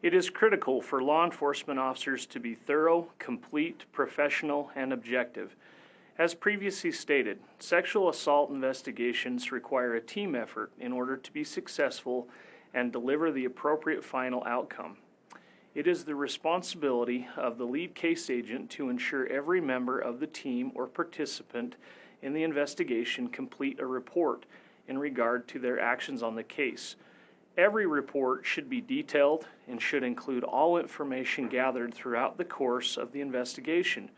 It is critical for law enforcement officers to be thorough, complete, professional, and objective. As previously stated, sexual assault investigations require a team effort in order to be successful and deliver the appropriate final outcome. It is the responsibility of the lead case agent to ensure every member of the team or participant in the investigation complete a report in regard to their actions on the case. Every report should be detailed and should include all information gathered throughout the course of the investigation.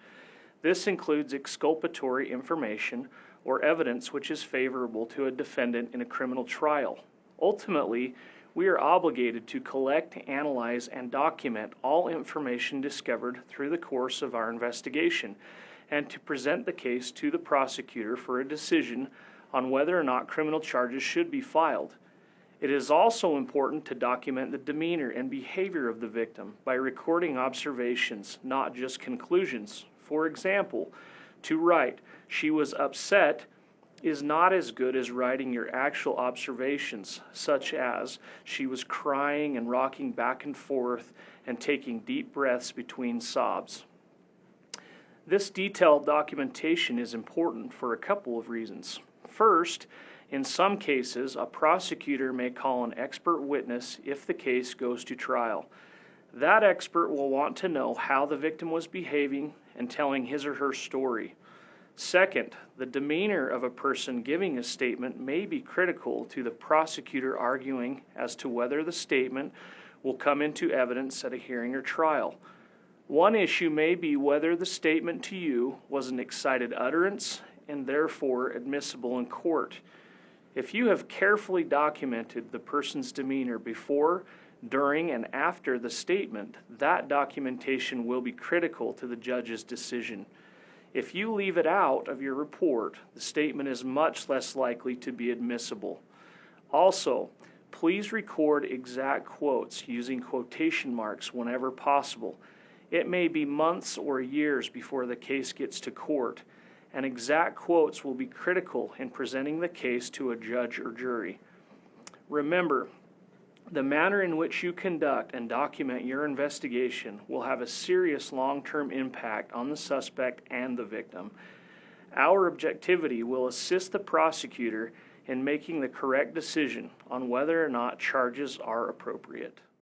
This includes exculpatory information or evidence which is favorable to a defendant in a criminal trial. Ultimately, we are obligated to collect, analyze, and document all information discovered through the course of our investigation and to present the case to the prosecutor for a decision on whether or not criminal charges should be filed. It is also important to document the demeanor and behavior of the victim by recording observations, not just conclusions. For example, to write, "She was upset," is not as good as writing your actual observations, such as she was crying and rocking back and forth and taking deep breaths between sobs. This detailed documentation is important for a couple of reasons. First, in some cases, a prosecutor may call an expert witness if the case goes to trial. That expert will want to know how the victim was behaving and telling his or her story. Second, the demeanor of a person giving a statement may be critical to the prosecutor arguing as to whether the statement will come into evidence at a hearing or trial. One issue may be whether the statement to you was an excited utterance and therefore admissible in court. If you have carefully documented the person's demeanor before, during, and after the statement, that documentation will be critical to the judge's decision. If you leave it out of your report, the statement is much less likely to be admissible. Also, please record exact quotes using quotation marks whenever possible. It may be months or years before the case gets to court, and exact quotes will be critical in presenting the case to a judge or jury. Remember, the manner in which you conduct and document your investigation will have a serious long-term impact on the suspect and the victim. Our objectivity will assist the prosecutor in making the correct decision on whether or not charges are appropriate.